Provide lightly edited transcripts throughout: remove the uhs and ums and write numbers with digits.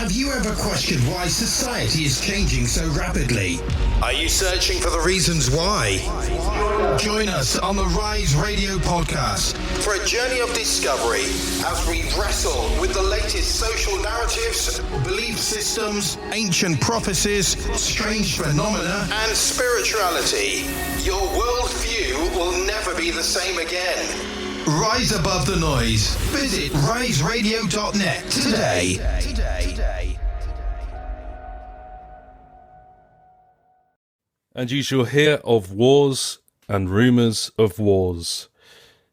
Have you ever questioned why society is changing so rapidly? Are you searching for the reasons why? Join us on the Rise Radio podcast for a journey of discovery as we wrestle with the latest social narratives, belief systems, ancient prophecies, strange phenomena, and spirituality. Your worldview will never be the same again. Rise above the noise. Visit riseradio.net today. And you shall hear of wars and rumours of wars.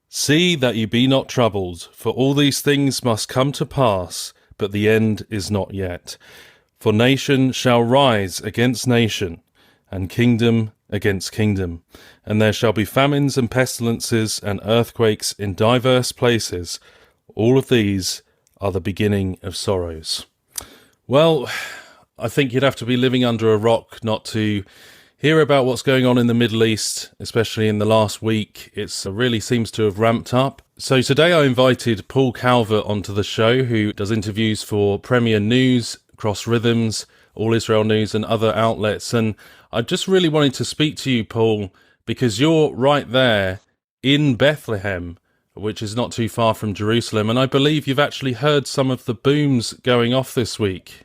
See that you be not troubled, for all these things must come to pass, but the end is not yet. For nation shall rise against nation, and kingdom against kingdom, and there shall be famines and pestilences and earthquakes in diverse places. All of these are the beginning of sorrows. Well, I think you'd have to be living under a rock not to hear about what's going on in the Middle East, especially in the last week. It really seems to have ramped up. So today I invited Paul Calvert onto the show, who does interviews for Premier News, Cross Rhythms, All Israel News and other outlets. And I just really wanted to speak to you, Paul, because you're right there in Bethlehem, which is not too far from Jerusalem. And I believe you've actually heard some of the booms going off this week.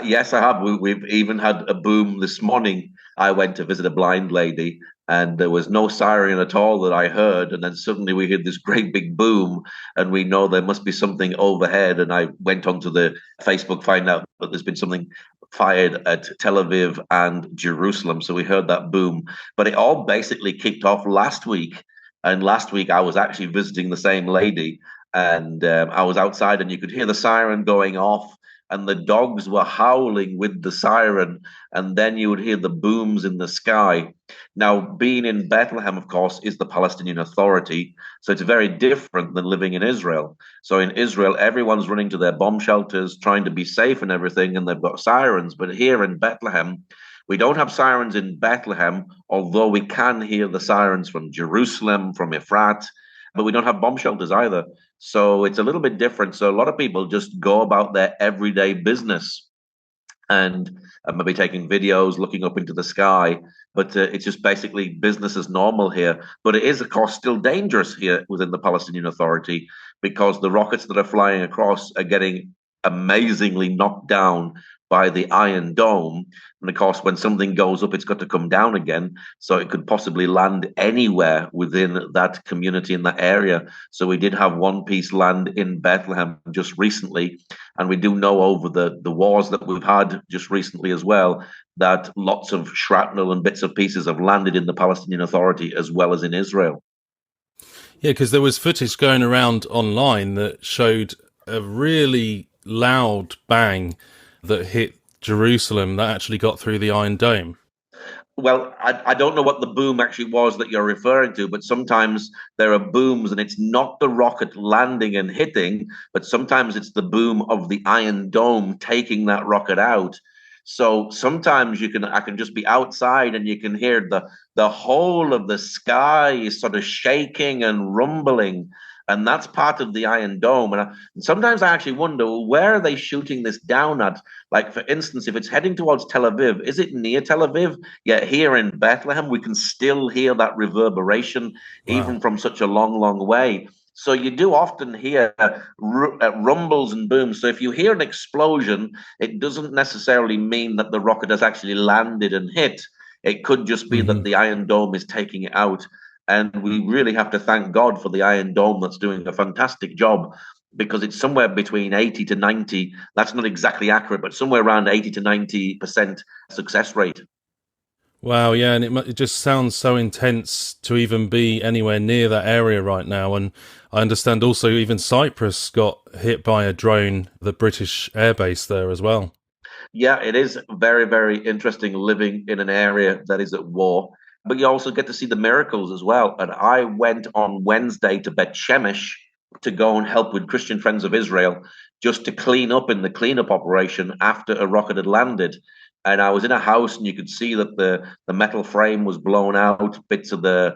Yes, I have. We've even had a boom this morning. I went to visit a blind lady, and there was no siren at all that I heard. And then suddenly we heard this great big boom, and we know there must be something overhead. And I went onto the Facebook, find out that there's been something fired at Tel Aviv and Jerusalem. So we heard that boom. But it all basically kicked off last week. And last week I was actually visiting the same lady, and I was outside, and you could hear the siren going off. And the dogs were howling with the siren, and then you would hear the booms in the sky. Now, being in Bethlehem, of course, is the Palestinian Authority, so it's very different than living in Israel. So in Israel, everyone's running to their bomb shelters, trying to be safe and everything, and they've got sirens. But here in Bethlehem, we don't have sirens in Bethlehem, although we can hear the sirens from Jerusalem, from Efrat, but we don't have bomb shelters either. So it's a little bit different. So a lot of people just go about their everyday business and maybe taking videos, looking up into the sky. But it's just basically business as normal here. But it is, of course, still dangerous here within the Palestinian Authority, because the rockets that are flying across are getting amazingly knocked down by the Iron Dome. And of course, when something goes up, it's got to come down again. So it could possibly land anywhere within that community, in that area. So we did have one piece land in Bethlehem just recently. And we do know over the wars that we've had just recently as well, that lots of shrapnel and bits of pieces have landed in the Palestinian Authority as well as in Israel. Yeah, because there was footage going around online that showed a really loud bang that hit Jerusalem that actually got through the Iron Dome. Well, I don't know what the boom actually was that you're referring to, but sometimes there are booms and it's not the rocket landing and hitting, but sometimes it's the boom of the Iron Dome taking that rocket out. So sometimes I can just be outside and you can hear the whole of the sky is sort of shaking and rumbling. And that's part of the Iron Dome. And sometimes I actually wonder, well, where are they shooting this down at? Like, for instance, if it's heading towards Tel Aviv, is it near Tel Aviv? Yet here in Bethlehem, we can still hear that reverberation, even from such a long, long way. So you do often hear rumbles and booms. So if you hear an explosion, it doesn't necessarily mean that the rocket has actually landed and hit. It could just be that the Iron Dome is taking it out. And we really have to thank God for the Iron Dome that's doing a fantastic job, because it's somewhere between 80 to 90. That's not exactly accurate, but somewhere around 80 to 90% success rate. Wow, yeah, and it just sounds so intense to even be anywhere near that area right now. And I understand also even Cyprus got hit by a drone, the British airbase there as well. Yeah, it is very, very interesting living in an area that is at war. But you also get to see the miracles as well. And I went on Wednesday to Bet Shemesh to go and help with Christian Friends of Israel, just to clean up in the cleanup operation after a rocket had landed. And I was in a house, and you could see that the metal frame was blown out, bits of the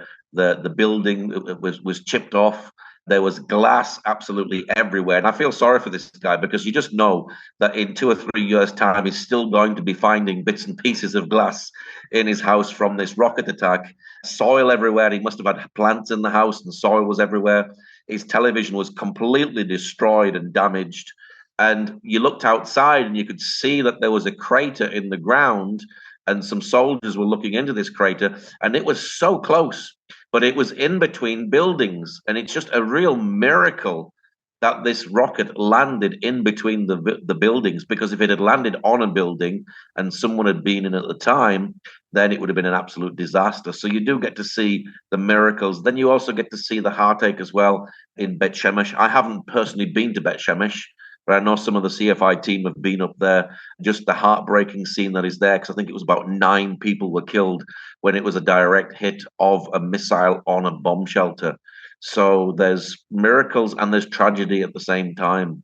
building was chipped off. There was glass absolutely everywhere. And I feel sorry for this guy because you just know that in 2 or 3 years' time, he's still going to be finding bits and pieces of glass in his house from this rocket attack. Soil everywhere. He must have had plants in the house and soil was everywhere. His television was completely destroyed and damaged. And you looked outside and you could see that there was a crater in the ground, and some soldiers were looking into this crater, and it was so close, but it was in between buildings. And it's just a real miracle that this rocket landed in between the buildings, because if it had landed on a building and someone had been in at the time, then it would have been an absolute disaster. So you do get to see the miracles. Then you also get to see the heartache as well in Bet Shemesh. I haven't personally been to Bet Shemesh, but I know some of the CFI team have been up there. Just the heartbreaking scene that is there, because I think it was about 9 people were killed when it was a direct hit of a missile on a bomb shelter. So there's miracles and there's tragedy at the same time.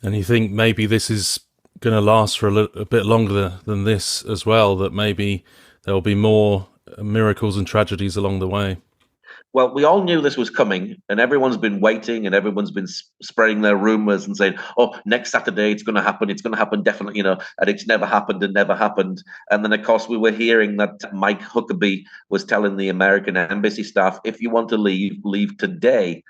And you think maybe this is going to last for a bit longer than this as well, that maybe there'll be more miracles and tragedies along the way? Well, we all knew this was coming, and everyone's been waiting, and everyone's been spreading their rumors and saying, "Oh, next Saturday it's going to happen definitely," and it's never happened and never happened. And then, of course, we were hearing that Mike Huckabee was telling the American embassy staff, "If you want to leave today."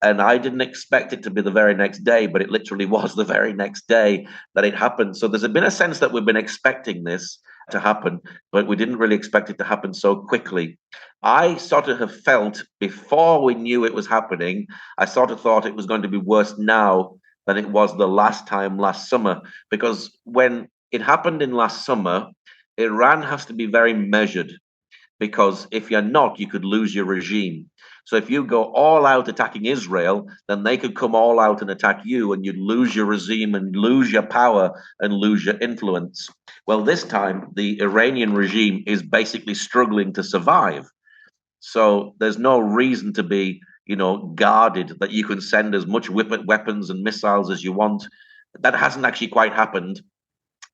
And I didn't expect it to be the very next day, but it literally was the very next day that it happened. So there's been a sense that we've been expecting this to happen, but we didn't really expect it to happen so quickly. I sort of have felt before we knew it was happening, I sort of thought it was going to be worse now than it was the last time last summer, because when it happened in last summer, Iran has to be very measured, because if you're not, you could lose your regime. So if you go all out attacking Israel, then they could come all out and attack you, and you'd lose your regime and lose your power and lose your influence. Well, this time, the Iranian regime is basically struggling to survive. So there's no reason to be, guarded, that you can send as much weapons and missiles as you want. That hasn't actually quite happened.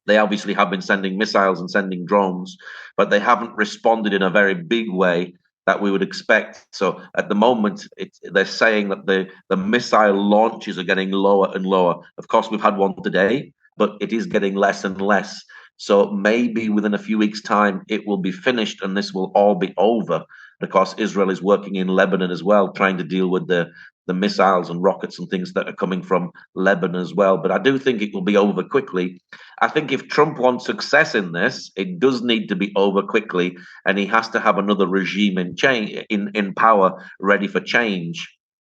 They obviously have been sending missiles and sending drones, but they haven't responded in a very big way that we would expect. So at the moment, they're saying that the missile launches are getting lower and lower. Of course, we've had one today, but it is getting less and less. So maybe within a few weeks' time, it will be finished and this will all be over. Of course, Israel is working in Lebanon as well, trying to deal with the missiles and rockets and things that are coming from Lebanon as well. But I do think it will be over quickly. I think if Trump wants success in this, it does need to be over quickly, and he has to have another regime in power ready for change.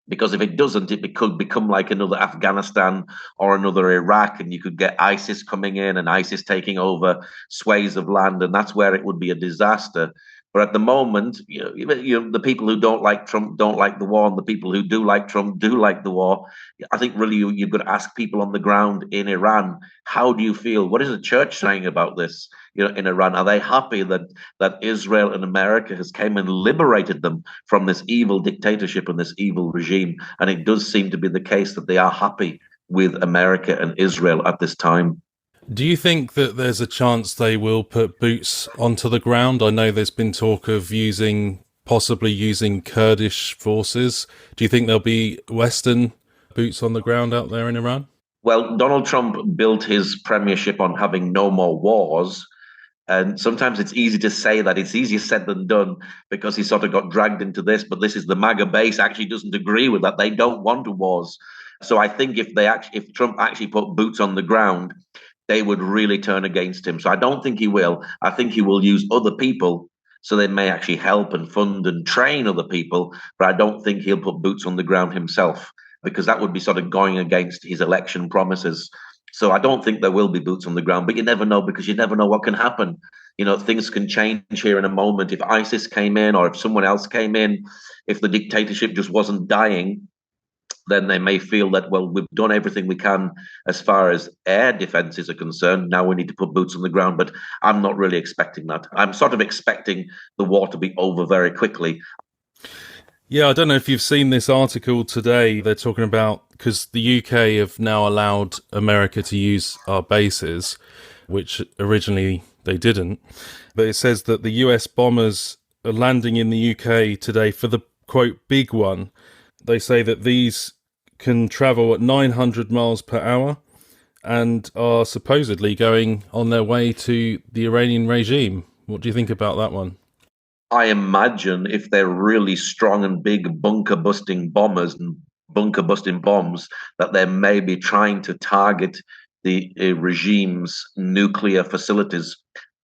Because if it doesn't, it could become like another Afghanistan or another Iraq, and you could get ISIS coming in and ISIS taking over swathes of land, and that's where it would be a disaster. But at the moment, the people who don't like Trump don't like the war, and the people who do like Trump do like the war. I think really you've got to ask people on the ground in Iran, how do you feel? What is the church saying about this? In Iran, are they happy that Israel and America has came and liberated them from this evil dictatorship and this evil regime? And it does seem to be the case that they are happy with America and Israel at this time. Do you think that there's a chance they will put boots onto the ground? I know there's been talk of possibly using Kurdish forces. Do you think there'll be Western boots on the ground out there in Iran? Well, Donald Trump built his premiership on having no more wars. And sometimes it's easy to say that. It's easier said than done, because he sort of got dragged into this. But this is the MAGA base actually doesn't agree with that. They don't want wars. So I think if Trump actually put boots on the ground, they would really turn against him. So I don't think he will. I think he will use other people, so they may actually help and fund and train other people. But I don't think he'll put boots on the ground himself, because that would be sort of going against his election promises. So I don't think there will be boots on the ground, but you never know, because you never know what can happen. Things can change here in a moment. If ISIS came in, or if someone else came in, if the dictatorship just wasn't dying, then they may feel that, well, we've done everything we can as far as air defenses are concerned. Now we need to put boots on the ground. But I'm not really expecting that. I'm sort of expecting the war to be over very quickly. Yeah, I don't know if you've seen this article today. They're talking about, because the UK have now allowed America to use our bases, which originally they didn't. But it says that the US bombers are landing in the UK today for the, quote, big one. they say that these can travel at 900 miles per hour and are supposedly going on their way to the Iranian regime. What do you think about that one? I imagine if they're really strong and big bunker busting bombers and bunker busting bombs, that they're maybe trying to target the regime's nuclear facilities.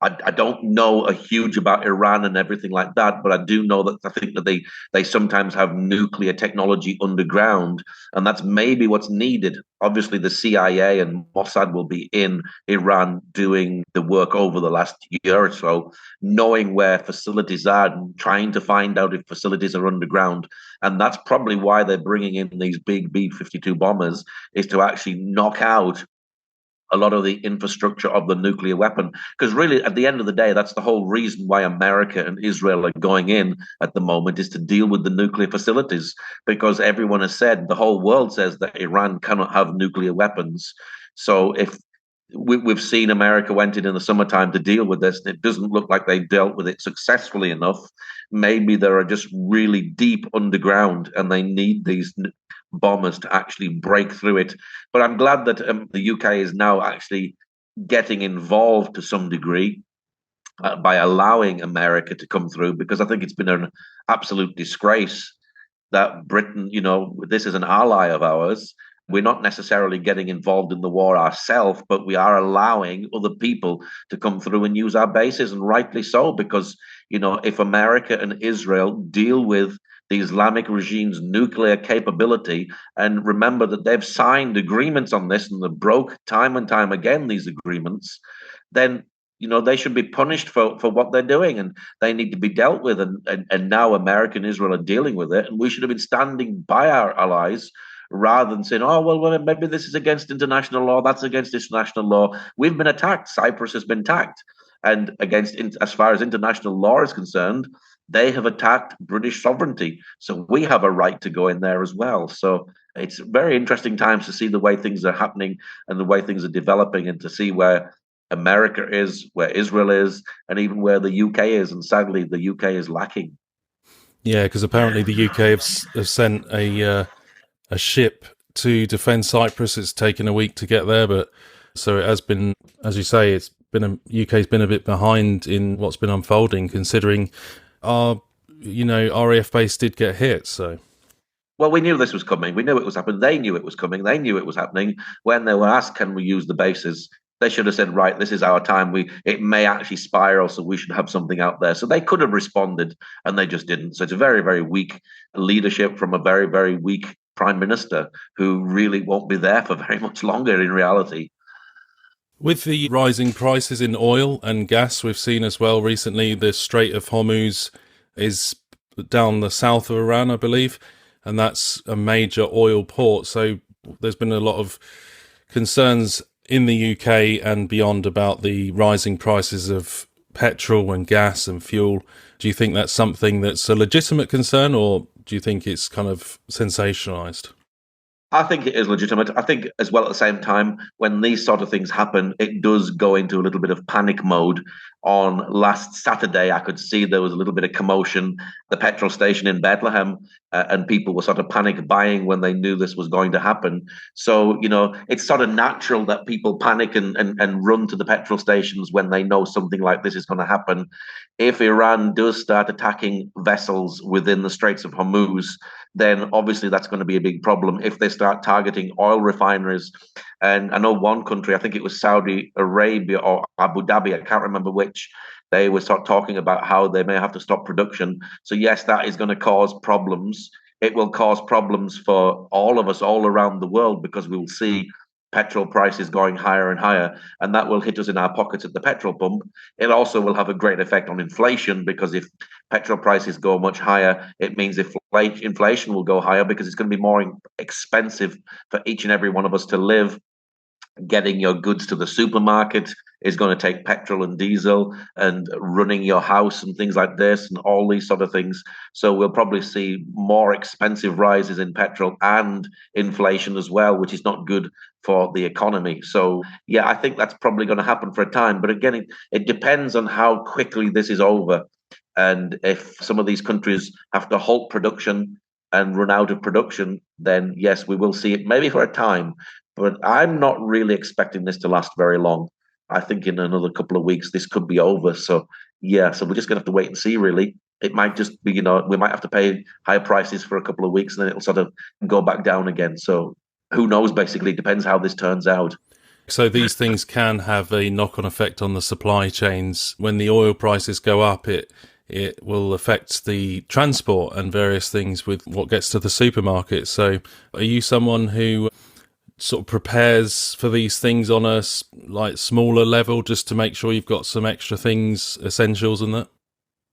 I don't know a huge about Iran and everything like that, but I do know that I think that they sometimes have nuclear technology underground, and that's maybe what's needed. Obviously, the CIA and Mossad will be in Iran doing the work over the last year or so, knowing where facilities are and trying to find out if facilities are underground. And that's probably why they're bringing in these big B-52 bombers, is to actually knock out a lot of the infrastructure of the nuclear weapon. Because really, at the end of the day, that's the whole reason why America and Israel are going in at the moment, is to deal with the nuclear facilities. Because everyone has said, the whole world says that Iran cannot have nuclear weapons. So if we've seen America went in the summertime to deal with this, and it doesn't look like they dealt with it successfully enough. Maybe they are just really deep underground and they need these bombers to actually break through it. But I'm glad that the UK is now actually getting involved to some degree by allowing America to come through, because I think it's been an absolute disgrace that Britain, this is an ally of ours. We're not necessarily getting involved in the war ourselves, but we are allowing other people to come through and use our bases, and rightly so, because, if America and Israel deal with the Islamic regime's nuclear capability, and remember that they've signed agreements on this and they broke time and time again these agreements, then they should be punished for what they're doing, and they need to be dealt with. And now America and Israel are dealing with it, and we should have been standing by our allies rather than saying, oh, well, maybe this is against international law, that's against international law. We've been attacked. Cyprus has been attacked. And as far as international law is concerned, they have attacked British sovereignty. So we have a right to go in there as well. So it's very interesting times to see the way things are happening and the way things are developing, and to see where America is, where Israel is, and even where the UK is. And sadly, the UK is lacking. Yeah, because apparently the UK have sent a ship to defend Cyprus. It's taken a week to get there, but so it has been, as you say, UK's been a bit behind in what's been unfolding, considering our RAF base did get hit. So, well, we knew this was coming. We knew it was happening. They knew it was coming. They knew it was happening. When they were asked, "Can we use the bases?" They should have said, "Right, this is our time. It may actually spiral, so we should have something out there." So they could have responded, and they just didn't. So it's a very, very weak leadership from a very, very weak prime minister who really won't be there for very much longer in reality. With the rising prices in oil and gas, we've seen as well recently the Strait of Hormuz is down the south of Iran, I believe, and that's a major oil port. So there's been a lot of concerns in the UK and beyond about the rising prices of petrol and gas and fuel. Do you think that's something that's a legitimate concern, or do you think it's kind of sensationalized? I think it is legitimate. I think as well at the same time, when these sort of things happen, it does go into a little bit of panic mode. On last Saturday, I could see there was a little bit of commotion at the petrol station in Bethlehem, and people were sort of panic buying when they knew this was going to happen. So, it's sort of natural that people panic and run to the petrol stations when they know something like this is going to happen. If Iran does start attacking vessels within the Straits of Hormuz, then obviously that's going to be a big problem. If they start targeting oil refineries, and I know one country, I think it was Saudi Arabia or Abu Dhabi, I can't remember which, they were sort of talking about how they may have to stop production. So yes, that is going to cause problems. It will cause problems for all of us all around the world, because we will see petrol prices going higher and higher, and that will hit us in our pockets at the petrol pump. It also will have a great effect on inflation, because if petrol prices go much higher, it means inflation will go higher, because it's going to be more expensive for each and every one of us to live. Getting your goods to the supermarket is going to take petrol and diesel, and running your house and things like this and all these sort of things. So we'll probably see more expensive rises in petrol and inflation as well, which is not good for the economy. So, yeah, I think that's probably going to happen for a time. But again, it depends on how quickly this is over. And if some of these countries have to halt production, and run out of production, then yes, we will see it maybe for a time. But I'm not really expecting this to last very long. I think in another couple of weeks, this could be over. So, yeah, so we're just going to have to wait and see, really. It might just be, we might have to pay higher prices for a couple of weeks and then it'll sort of go back down again. So who knows, basically. It depends how this turns out. So these things can have a knock-on effect on the supply chains. When the oil prices go up, it will affect the transport and various things with what gets to the supermarket. So are you someone who sort of prepares for these things on a smaller level just to make sure you've got some extra things, essentials and that?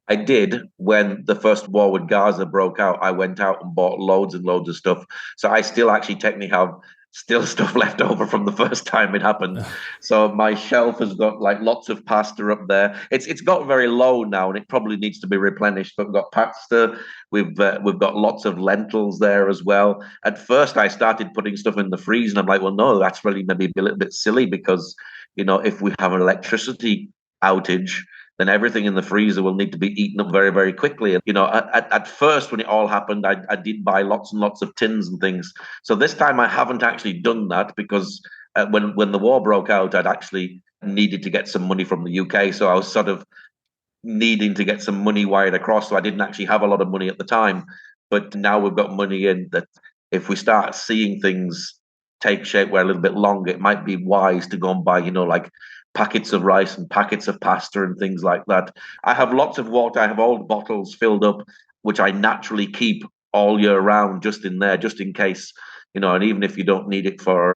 I did when the first war with Gaza broke out. I went out and bought loads and loads of stuff. So I still actually technically have stuff left over from the first time it happened. So my shelf has got like lots of pasta up there. It's got very low now and it probably needs to be replenished. But we've got pasta. We've got lots of lentils there as well. At first I started putting stuff in the freezer and I'm like, well, no, that's really maybe a little bit silly because, if we have an electricity outage, then everything in the freezer will need to be eaten up very, very quickly. And, at first, when it all happened, I did buy lots and lots of tins and things. So this time I haven't actually done that because when the war broke out, I'd actually needed to get some money from the UK. So I was sort of needing to get some money wired across. So I didn't actually have a lot of money at the time. But now we've got money in that if we start seeing things take shape where a little bit longer, it might be wise to go and buy, like packets of rice and packets of pasta and things like that. I have lots of water. I have old bottles filled up, which I naturally keep all year round just in there, just in case, and even if you don't need it for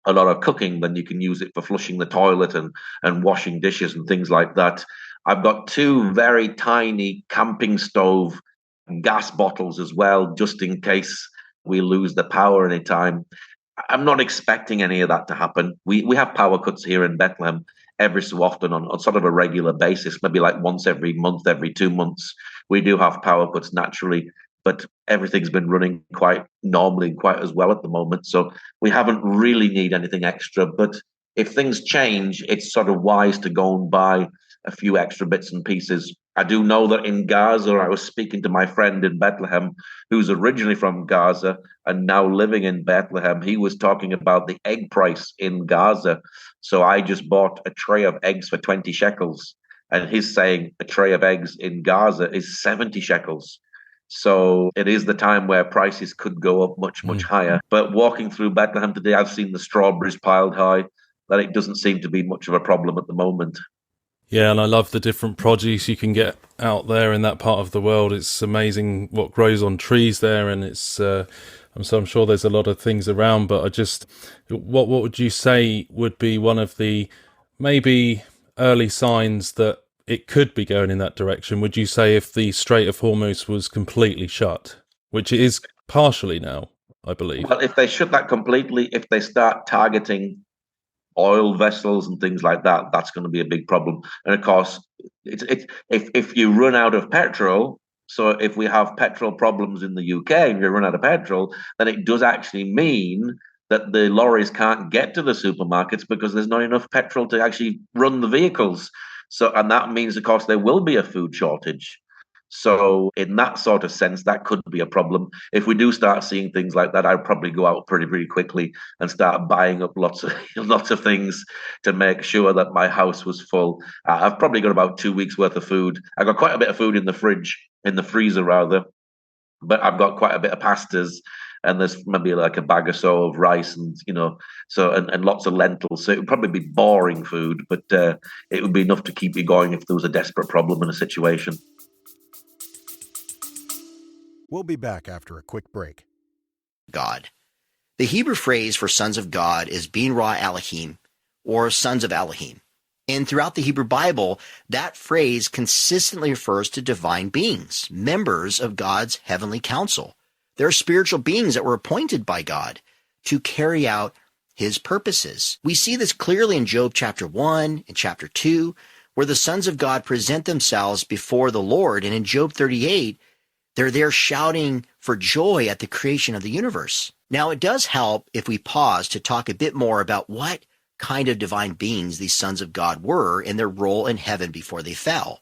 a lot of cooking, then you can use it for flushing the toilet and washing dishes and things like that. I've got 2 very tiny camping stove gas bottles as well, just in case we lose the power anytime. I'm not expecting any of that to happen. We have power cuts here in Bethlehem every so often on sort of a regular basis, maybe like once every month, every 2 months. We do have power cuts naturally, but everything's been running quite normally and quite as well at the moment. So we haven't really need anything extra. But if things change, it's sort of wise to go and buy a few extra bits and pieces. I do know that in Gaza, I was speaking to my friend in Bethlehem, who's originally from Gaza and now living in Bethlehem. He was talking about the egg price in Gaza. So I just bought a tray of eggs for 20 shekels. And he's saying a tray of eggs in Gaza is 70 shekels. So it is the time where prices could go up much, much higher. But walking through Bethlehem today, I've seen the strawberries piled high, that it doesn't seem to be much of a problem at the moment. Yeah, and I love the different produce you can get out there in that part of the world. It's amazing what grows on trees there, and it's I'm sure there's a lot of things around. But what would you say would be one of the maybe early signs that it could be going in that direction? Would you say if the Strait of Hormuz was completely shut, which it is partially now, I believe? Well, if they shut that completely, if they start targeting oil vessels and things like that, that's going to be a big problem. And of course, if you run out of petrol, so if we have petrol problems in the UK and you run out of petrol, then it does actually mean that the lorries can't get to the supermarkets because there's not enough petrol to actually run the vehicles. So, and that means, of course, there will be a food shortage. So in that sort of sense, that could be a problem. If we do start seeing things like that, I'd probably go out pretty, pretty quickly and start buying up lots of things to make sure that my house was full. I've probably got about 2 weeks worth of food. I've got quite a bit of food in the freezer rather, but I've got quite a bit of pastas. And there's maybe like a bag or so of rice and, and lots of lentils. So it would probably be boring food, but it would be enough to keep you going if there was a desperate problem in a situation. We'll be back after a quick break. God. The Hebrew phrase for sons of God is bin ra Elohim, or sons of Elohim. And throughout the Hebrew Bible, that phrase consistently refers to divine beings, members of God's heavenly council. They're spiritual beings that were appointed by God to carry out his purposes. We see this clearly in Job chapter 1 and chapter 2, where the sons of God present themselves before the Lord. And in Job 38, they're there shouting for joy at the creation of the universe. Now, it does help if we pause to talk a bit more about what kind of divine beings these sons of God were and their role in heaven before they fell.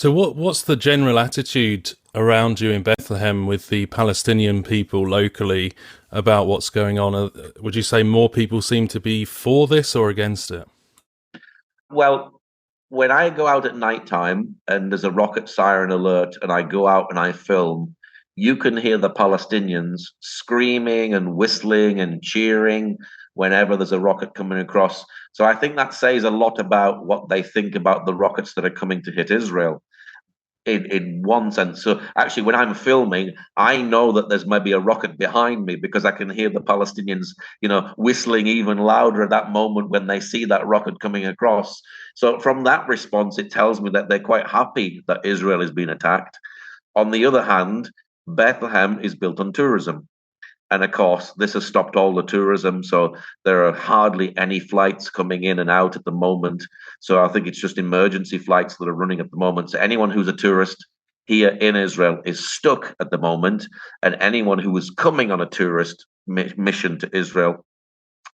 So what's the general attitude around you in Bethlehem with the Palestinian people locally about what's going on? Would you say more people seem to be for this or against it? Well, when I go out at nighttime and there's a rocket siren alert and I go out and I film, you can hear the Palestinians screaming and whistling and cheering whenever there's a rocket coming across. So I think that says a lot about what they think about the rockets that are coming to hit Israel. In one sense. So actually, when I'm filming, I know that there's maybe a rocket behind me because I can hear the Palestinians, whistling even louder at that moment when they see that rocket coming across. So from that response, it tells me that they're quite happy that Israel is being attacked. On the other hand, Bethlehem is built on tourism. And of course, this has stopped all the tourism. So there are hardly any flights coming in and out at the moment. So I think it's just emergency flights that are running at the moment. So anyone who's a tourist here in Israel is stuck at the moment. And anyone who is coming on a tourist mission to Israel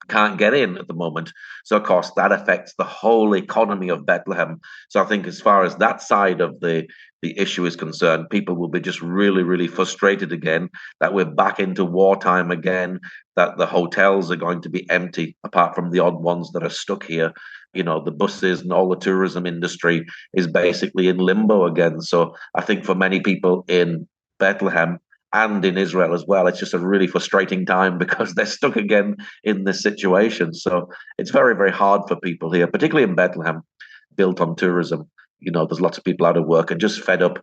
can't get in at the moment. So, of course, that affects the whole economy of Bethlehem. So I think as far as that side of the issue is concerned, people will be just really, really frustrated again that we're back into wartime again, that the hotels are going to be empty, apart from the odd ones that are stuck here. The buses and all the tourism industry is basically in limbo again. So I think for many people in Bethlehem, and in Israel as well, it's just a really frustrating time because they're stuck again in this situation. So it's very, very hard for people here, particularly in Bethlehem, built on tourism. There's lots of people out of work and just fed up.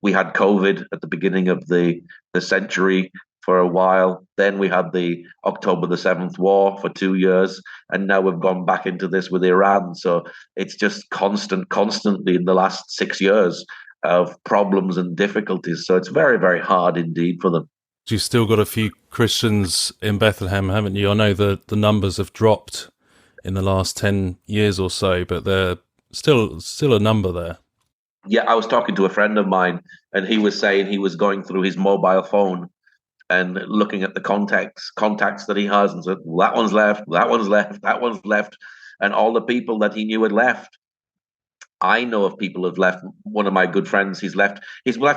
We had COVID at the beginning of the century for a while. Then we had the October the 7th war for 2 years. And now we've gone back into this with Iran. So it's just constantly in the last 6 years of problems and difficulties. So it's very, very hard indeed for them. You've still got a few Christians in Bethlehem, haven't you? I know the numbers have dropped in the last 10 years or so, but they're still a number there. Yeah, I was talking to a friend of mine, and he was saying he was going through his mobile phone and looking at the contacts that he has, and said, well, that one's left, that one's left, that one's left, and all the people that he knew had left. I know of people who've left. One of my good friends, he's left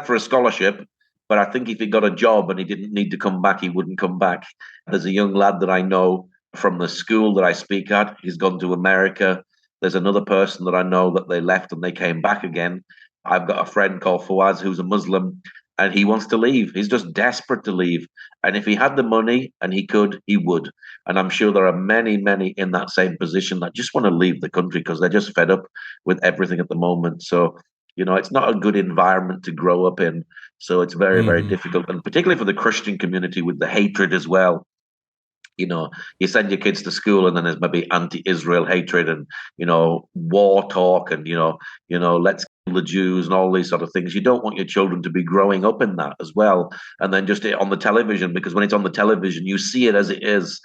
for a scholarship, but I think if he got a job and he didn't need to come back, he wouldn't come back. There's a young lad that I know from the school that I speak at. He's gone to America. There's another person that I know that they left and they came back again. I've got a friend called Fawaz who's a Muslim, and he wants to leave. He's just desperate to leave. And if he had the money and he could, he would. And I'm sure there are many, many in that same position that just want to leave the country because they're just fed up with everything at the moment. So, it's not a good environment to grow up in. So it's very, very difficult. And particularly for the Christian community with the hatred as well. You send your kids to school and then there's maybe anti-Israel hatred and, war talk and, let's kill the Jews and all these sort of things. You don't want your children to be growing up in that as well. And then just on the television, because when it's on the television, you see it as it is.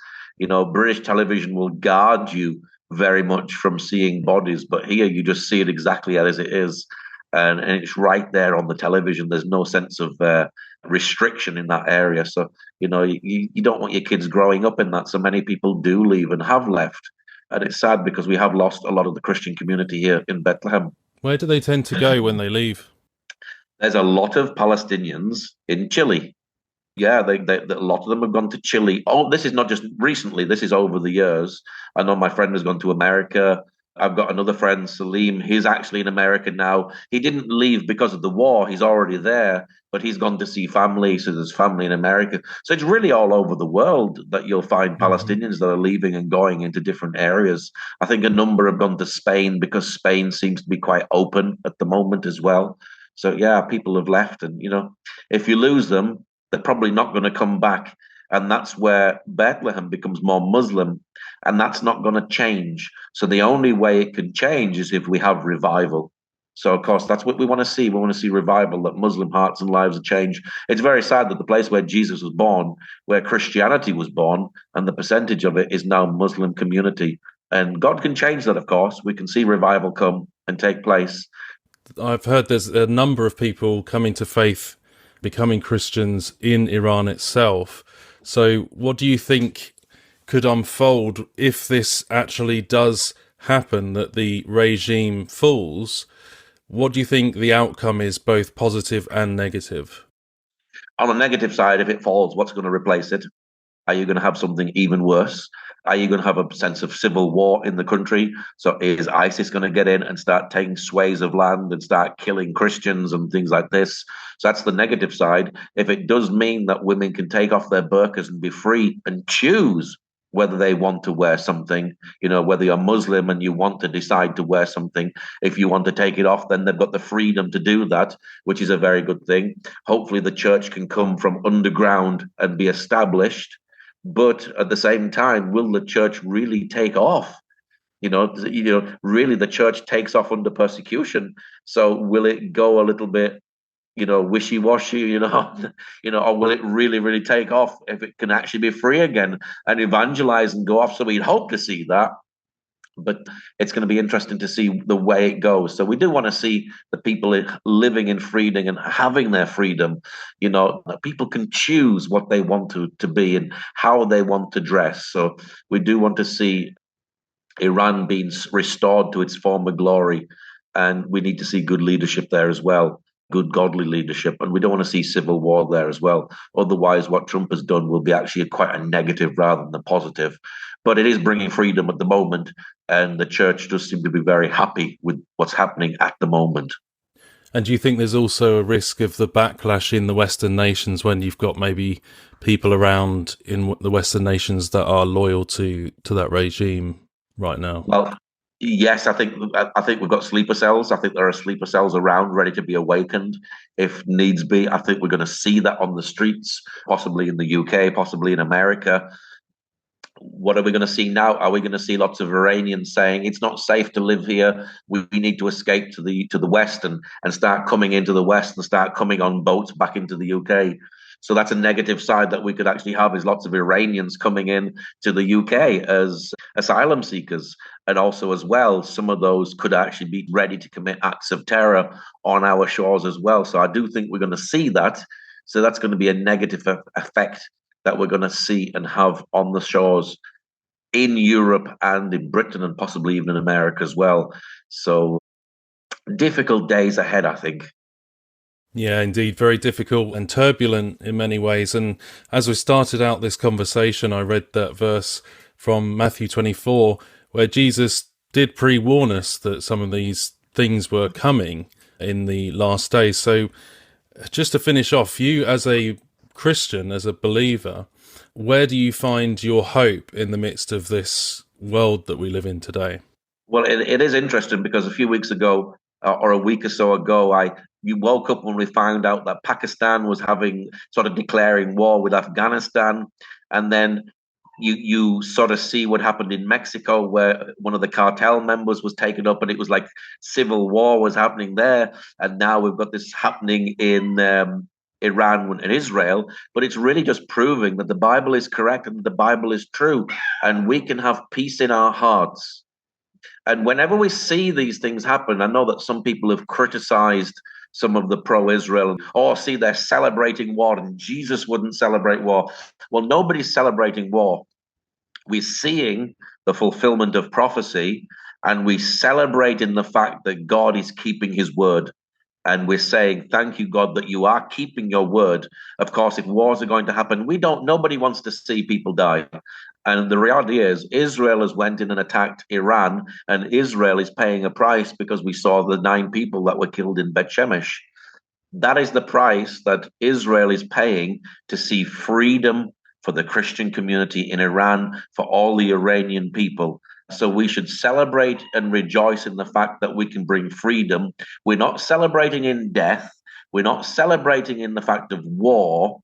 British television will guard you very much from seeing bodies, but here you just see it exactly as it is. And it's right there on the television. There's no sense of restriction in that area. So, you don't want your kids growing up in that. So many people do leave and have left. And it's sad because we have lost a lot of the Christian community here in Bethlehem. Where do they tend to go when they leave? There's a lot of Palestinians in Chile. Yeah, a lot of them have gone to Chile. Oh, this is not just recently. This is over the years. I know my friend has gone to America. I've got another friend, Salim. He's actually in America now. He didn't leave because of the war. He's already there, but he's gone to see family. So there's family in America. So it's really all over the world that you'll find Palestinians that are leaving and going into different areas. I think a number have gone to Spain because Spain seems to be quite open at the moment as well. So yeah, people have left. And, if you lose them, they're probably not going to come back. And that's where Bethlehem becomes more Muslim, and that's not going to change. So the only way it can change is if we have revival. So, of course, that's what we want to see. We want to see revival, that Muslim hearts and lives are changed. It's very sad that the place where Jesus was born, where Christianity was born, and the percentage of it is now Muslim community. And God can change that, of course. We can see revival come and take place. I've heard there's a number of people coming to faith, becoming Christians in Iran itself. So what do you think could unfold if this actually does happen, that the regime falls? What do you think the outcome is, both positive and negative? On the negative side, if it falls, what's going to replace it? Are you going to have something even worse? Are you going to have a sense of civil war in the country? So is ISIS going to get in and start taking sways of land and start killing Christians and things like this? So that's the negative side. If it does mean that women can take off their burqas and be free and choose whether they want to wear something, whether you're Muslim and you want to decide to wear something, if you want to take it off, then they've got the freedom to do that, which is a very good thing. Hopefully the church can come from underground and be established. But at the same time, will the church really take off? Really the church takes off under persecution. So will it go a little bit, wishy-washy, or will it really, really take off if it can actually be free again and evangelize and go off? So we'd hope to see that. But it's going to be interesting to see the way it goes. So we do want to see the people living in freedom and having their freedom. That people can choose what they want to be and how they want to dress. So we do want to see Iran being restored to its former glory. And we need to see good leadership there as well, good godly leadership. And we don't want to see civil war there as well. Otherwise, what Trump has done will be actually quite a negative rather than a positive. But it is bringing freedom at the moment, and the church does seem to be very happy with what's happening at the moment. And do you think there's also a risk of the backlash in the Western nations when you've got maybe people around in the Western nations that are loyal to that regime right now? Well, yes, I think we've got sleeper cells. I think there are sleeper cells around ready to be awakened if needs be. I think we're going to see that on the streets, possibly in the UK, possibly in America. What are we going to see now? Are we going to see lots of Iranians saying it's not safe to live here? We need to escape to the West and start coming into the West and start coming on boats back into the UK. So that's a negative side that we could actually have, is lots of Iranians coming in to the UK as asylum seekers. And also as well, some of those could actually be ready to commit acts of terror on our shores as well. So I do think we're going to see that. So that's going to be a negative effect that we're going to see and have on the shores in Europe and in Britain and possibly even in America as well. So difficult days ahead, I think. Yeah, indeed. Very difficult and turbulent in many ways. And as we started out this conversation, I read that verse from Matthew 24, where Jesus did pre-warn us that some of these things were coming in the last days. So just to finish off, you as a Christian, as a believer, where do you find your hope in the midst of this world that we live in today? Well, it is interesting because a few weeks ago, or a week or so ago, you woke up when we found out that Pakistan was declaring war with Afghanistan, and then you sort of see what happened in Mexico, where one of the cartel members was taken up, and it was like civil war was happening there, and now we've got this happening in Iran and Israel. But it's really just proving that the Bible is correct and the Bible is true, and we can have peace in our hearts. And whenever we see these things happen, I know that some people have criticized some of the pro-Israel, see, they're celebrating war and Jesus wouldn't celebrate war. Well, nobody's celebrating war. We're seeing the fulfillment of prophecy, and we celebrate in the fact that God is keeping his word. And we're saying, thank you, God, that you are keeping your word. Of course, if wars are going to happen, nobody wants to see people die. And the reality is, Israel has went in and attacked Iran, and Israel is paying a price because we saw the 9 people that were killed in Beth Shemesh. That is the price that Israel is paying to see freedom for the Christian community in Iran, for all the Iranian people. So we should celebrate and rejoice in the fact that we can bring freedom. We're not celebrating in death. We're not celebrating in the fact of war,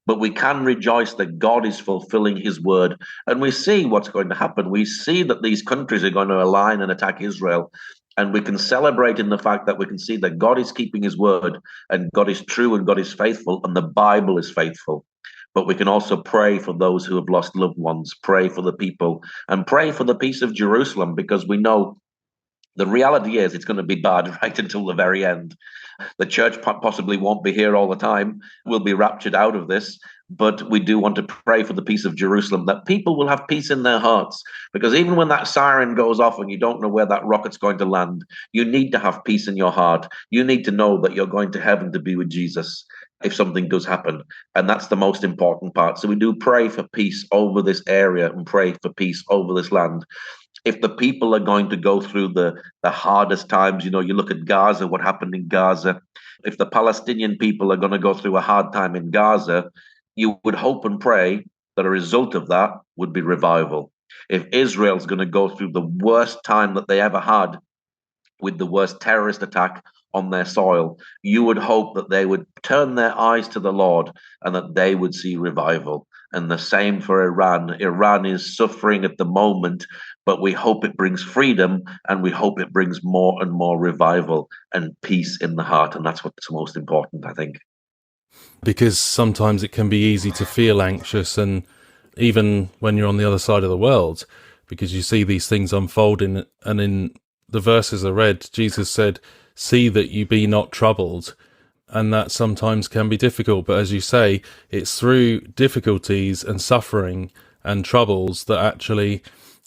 but we can rejoice that God is fulfilling his word. And we see what's going to happen. We see that these countries are going to align and attack Israel. And we can celebrate in the fact that we can see that God is keeping his word, and God is true, and God is faithful, and the Bible is faithful. But we can also pray for those who have lost loved ones, pray for the people, and pray for the peace of Jerusalem, because we know the reality is it's going to be bad right until the very end. The church possibly won't be here all the time. We'll be raptured out of this. but we do want to pray for the peace of Jerusalem, that people will have peace in their hearts. Because even when that siren goes off and you don't know where that rocket's going to land, you need to have peace in your heart. You need to know that you're going to heaven to be with Jesus if something does happen. And that's the most important part. So we do pray for peace over this area and pray for peace over this land. If the people are going to go through the hardest times, you look at Gaza, what happened in Gaza. If the Palestinian people are going to go through a hard time in Gaza, you would hope and pray that a result of that would be revival. If Israel's going to go through the worst time that they ever had with the worst terrorist attack on their soil, you would hope that they would turn their eyes to the Lord and that they would see revival. And the same for Iran. Iran is suffering at the moment, but we hope it brings freedom, and we hope it brings more and more revival and peace in the heart. And that's what's most important, I think. Because sometimes it can be easy to feel anxious, and even when you're on the other side of the world, because you see these things unfolding. And in the verses I read, Jesus said, "See that you be not troubled." And that sometimes can be difficult. But as you say, it's through difficulties and suffering and troubles that actually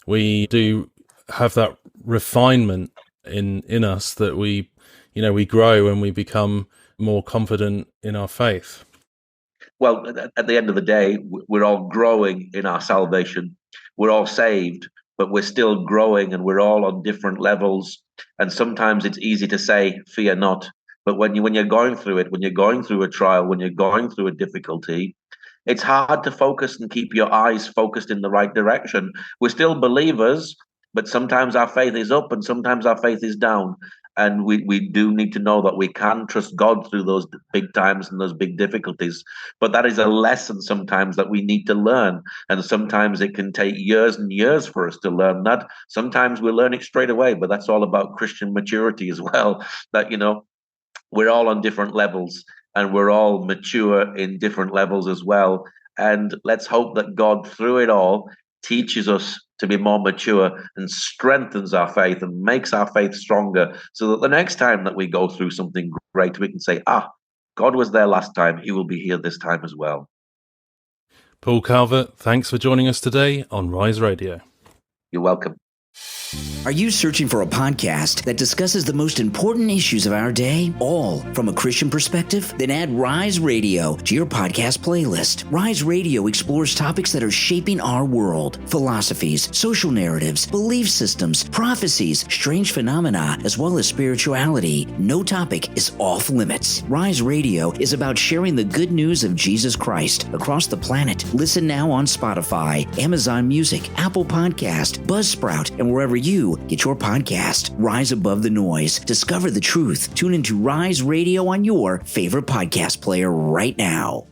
we do have that refinement in us, that we grow and we become more confident in our faith. Well, at the end of the day, we're all growing in our salvation. We're all saved, but we're still growing, and we're all on different levels. And sometimes it's easy to say, "Fear not." But when you're going through it, when you're going through a trial, when you're going through a difficulty, it's hard to focus and keep your eyes focused in the right direction. We're still believers, but sometimes our faith is up and sometimes our faith is down. And we do need to know that we can trust God through those big times and those big difficulties. But that is a lesson sometimes that we need to learn. And sometimes it can take years and years for us to learn that. Sometimes we learn it straight away, but that's all about Christian maturity as well. That, we're all on different levels, and we're all mature in different levels as well. And let's hope that God, through it all, teaches us to be more mature and strengthens our faith and makes our faith stronger, so that the next time that we go through something great, we can say, God was there last time. He will be here this time as well. Paul Calvert, thanks for joining us today on Rise Radio. You're welcome. Are you searching for a podcast that discusses the most important issues of our day, all from a Christian perspective? Then add Rise Radio to your podcast playlist. Rise Radio explores topics that are shaping our world: philosophies, social narratives, belief systems, prophecies, strange phenomena, as well as spirituality. No topic is off limits. Rise Radio is about sharing the good news of Jesus Christ across the planet. Listen now on Spotify, Amazon Music, Apple Podcast, Buzzsprout, and wherever you get your podcast. Rise above the noise. Discover the truth. Tune into Rise Radio on your favorite podcast player right now.